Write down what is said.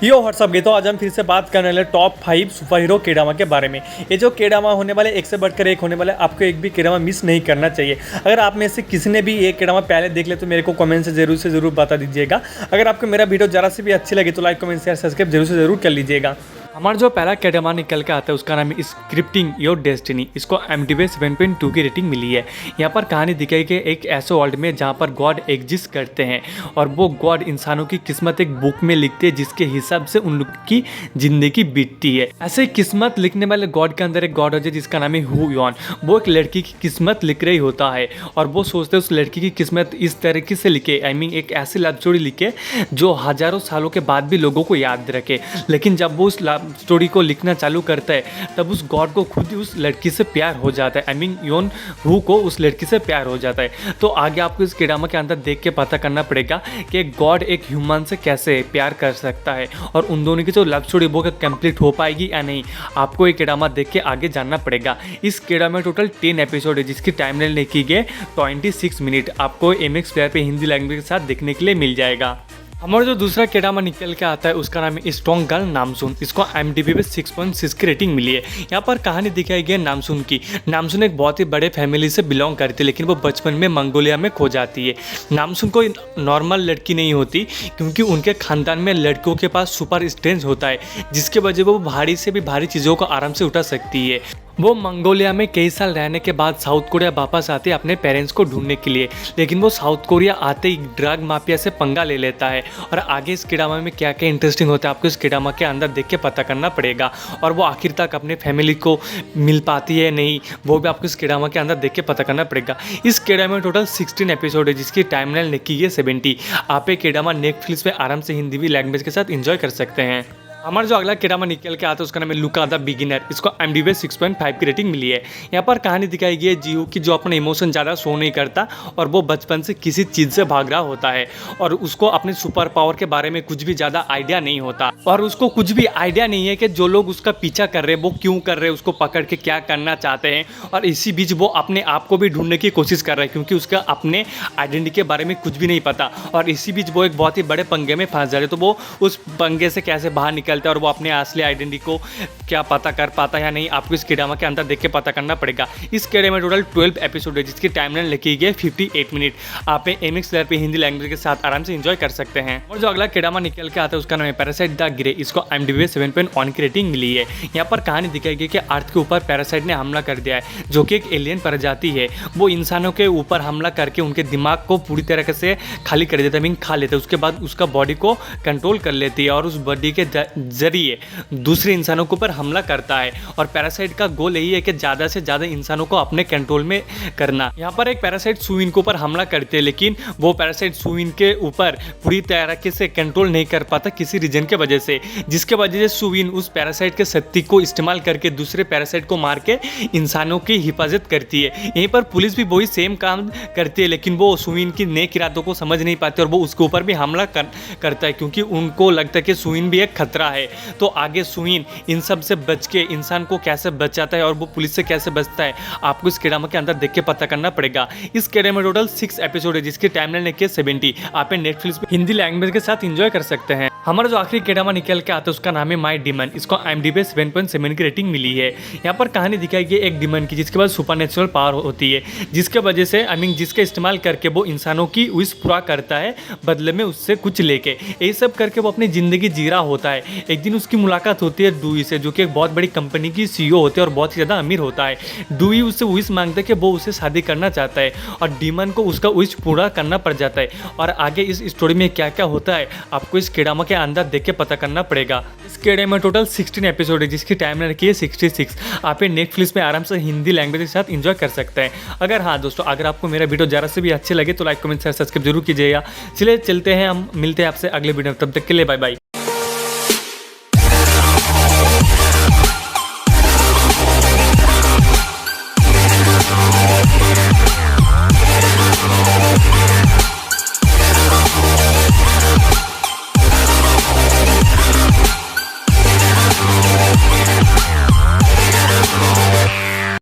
यो WhatsApp गई तो आज हम फिर से बात करने वाले टॉप 5 सुपर हीरो केडामा के बारे में। ये जो केडामा होने वाले एक से बढ़कर एक होने वाले, आपको एक भी केडामा मिस नहीं करना चाहिए। अगर आप में से किसी ने भी ये केडामा पहले देख ले तो मेरे को कमेंट से जरूर बता दीजिएगा। अगर आपको मेरा वीडियो जरा से भी अच्छी लगी तो लाइक कमेंट शेयर सब्सक्राइब जरूर कर लीजिएगा। हमारा जो पहला केडामा निकल के आता है उसका नाम है स्क्रिप्टिंग योर डेस्टिनी। इसको IMDb 7.2 की रेटिंग मिली है। यहाँ पर कहानी दिखाई गई एक ऐसे वर्ल्ड में जहाँ पर गॉड एग्जिस्ट करते हैं और वो गॉड इंसानों की किस्मत एक बुक में लिखते हैं जिसके हिसाब से उन लोग की जिंदगी बीतती है। ऐसे किस्मत लिखने वाले गॉड के अंदर एक गॉड होता है जिसका नाम है हु यॉन। वो एक लड़की की किस्मत लिख रही होता है और वो सोचते हैं उस लड़की की किस्मत इस तरीके से लिखे, एक ऐसी लव स्टोरी लिखे जो हजारों सालों के बाद भी लोगों को याद रखे। लेकिन जब वो उस स्टोरी को लिखना चालू करता है तब उस गॉड को खुद ही उस लड़की से प्यार हो जाता है। योन हु को उस लड़की से प्यार हो जाता है। तो आगे आपको इस केडामा के अंदर देख के पता करना पड़ेगा कि गॉड एक ह्यूमन से कैसे प्यार कर सकता है और उन दोनों की जो लव स्टोरी वो कंप्लीट हो पाएगी या नहीं, आपको ये केडामा देख के आगे जानना पड़ेगा। इस केडामा में टोटल 10 एपिसोड है जिसकी टाइमलाइन लिखी गई 26 मिनट। आपको MX प्लेयर पे हिंदी लैंग्वेज के साथ देखने के लिए मिल जाएगा। हमारा जो दूसरा केडामा निकल के आता है उसका नाम है स्ट्रॉन्ग गर्ल नामसून। इसको IMDb पे 6.6 की रेटिंग मिली है। यहाँ पर कहानी दिखाई गई है नामसून की। नामसून एक बहुत ही बड़े फैमिली से बिलोंग करती है लेकिन वो बचपन में मंगोलिया में खो जाती है। नामसून कोई नॉर्मल लड़की नहीं होती क्योंकि उनके खानदान में लड़कियों के पास सुपर स्ट्रेंथ होता है जिसके वजह वो भारी से भी भारी चीज़ों को आराम से उठा सकती है। वो मंगोलिया में कई साल रहने के बाद साउथ कोरिया वापस आते अपने पेरेंट्स को ढूंढने के लिए, लेकिन वो साउथ कोरिया आते ही ड्रग माफिया से पंगा ले लेता है। और आगे इस केडामा में क्या क्या इंटरेस्टिंग होता है आपको इस केडामा के अंदर देख के पता करना पड़ेगा। और वो आखिर तक अपने फैमिली को मिल पाती है नहीं, वो भी आपको इस केडामा के अंदर देख के पता करना पड़ेगा। इस केडामा में टोटल 16 एपिसोड है जिसकी टाइमलाइन लिखी है 70। आप एक केडामा नेटफ्लिक्स पे आराम से हिंदी भी लैंग्वेज के साथ एंजॉय कर सकते हैं। हमारा जो अगला केडामा निकल के आता है उसका नाम है लुका द बिगिनर। इसको IMDb 6.5 की रेटिंग मिली है। यहाँ पर कहानी दिखाई गई है जीहू की जो अपने इमोशन ज़्यादा शो नहीं करता और वो बचपन से किसी चीज़ से भाग रहा होता है और उसको अपने सुपर पावर के बारे में कुछ भी ज़्यादा आइडिया नहीं होता और उसको कुछ भी आइडिया नहीं है कि जो लोग उसका पीछा कर रहे हैं वो क्यों कर रहे हैं, उसको पकड़ के क्या करना चाहते हैं। और इसी बीच वो अपने आप को भी ढूंढने की कोशिश कर रहा है क्योंकि उसका अपने आइडेंटिटी के बारे में कुछ भी नहीं पता। और इसी बीच वो एक बहुत ही बड़े पंगे में फंस जा रहे, तो वो उस पंगे से कैसे बाहर निकलता है और वो अपने असली आइडेंटिटी को क्या पता कर पाता है या नहीं, आपको इस केडामा के अंदर देख के पता करना पड़ेगा। इस केडामा में टोटल 12 एपिसोड है जिसकी टाइमलाइन लिखी गई है 58 मिनट। आप MX प्लेयर पे हिंदी लैंग्वेज के साथ आराम से एंजॉय कर सकते हैं। और जो अगला केडामा निकल के आता है उसका नाम है पैरासाइट द ग्रे। इसको IMDb 7.1 की रेटिंग मिली है। यहाँ पर कहानी दिखाई गई कि अर्थ के ऊपर पैरासाइट ने हमला कर दिया है जो कि एक एलियन प्रजाति है। वो इंसानों के ऊपर हमला करके उनके दिमाग को पूरी तरह से खाली कर देता है, खा लेता है। उसके बाद उसका बॉडी को कंट्रोल कर लेती है और उस बॉडी के जरिए दूसरे इंसानों के ऊपर हमला करता है। और पैरासाइट का गोल यही है कि ज़्यादा से ज़्यादा इंसानों को अपने कंट्रोल में करना। यहाँ पर एक पैरासाइट सुइन के ऊपर हमला करते हैं लेकिन वो पैरासाइट सुइन के ऊपर पूरी तरीके से कंट्रोल नहीं कर पाता किसी रीजन के वजह से, जिसके वजह से सुइन उस पैरासाइट के शक्ति को इस्तेमाल करके दूसरे पैरासाइट को मार के इंसानों की हिफाजत करती है। यहीं पर पुलिस भी वही सेम काम करती है लेकिन वो सुइन की नेक इरादों को समझ नहीं पाते और वो उसके ऊपर भी हमला करता है क्योंकि उनको लगता है कि सुइन भी एक खतरा है। तो आगे सुइन इन सब से बच के इंसान को कैसे बचाता है और वो पुलिस से कैसे बचता है, आपको इस केडामा के अंदर देख के पता करना पड़ेगा। इस केडामा में टोटल 6 एपिसोड है जिसकी टाइमलाइन है 70। आप नेटफ्लिक्स पे हिंदी लैंग्वेज के साथ एंजॉय कर सकते हैं। हमारा जो आखिरी केडामा निकल के आता है उसका नाम है माई डीमन। इसको IMDb 7.7 की रेटिंग मिली है। यहाँ पर कहानी दिखाई गई एक डीमन की जिसके पास सुपरनेचुरल पावर होती है जिसके वजह से जिसका इस्तेमाल करके वो इंसानों की विश पूरा करता है बदले में उससे कुछ लेके। यही सब करके वो अपनी ज़िंदगी जी रहा होता है। एक दिन उसकी मुलाकात होती है डुई से जो कि एक बहुत बड़ी कंपनी की CEO होती है और बहुत ही ज़्यादा अमीर होता है। डुई उससे विश मांगता है कि वो उसे शादी करना चाहता है और डीमन को उसका विश पूरा करना पड़ जाता है। और आगे इस स्टोरी में क्या क्या होता है आपको इस केडामा के अंदर देख के पता करना पड़ेगा। इस केडामा में टोटल 16 एपिसोड है जिसकी टाइमलाइन रखी है 66। आप नेटफ्लिक्स में आराम से हिंदी लैंग्वेज के साथ एंजॉय कर सकते हैं। अगर हाँ दोस्तों, अगर आपको मेरा वीडियो जरा से भी अच्छे लगे तो लाइक कमेंट शेयर सब्सक्राइब जरूर कीजिएगा। चलिए चलते हैं, हम मिलते हैं आपसे अगले वीडियो में। तब तक के लिए बाय बाय।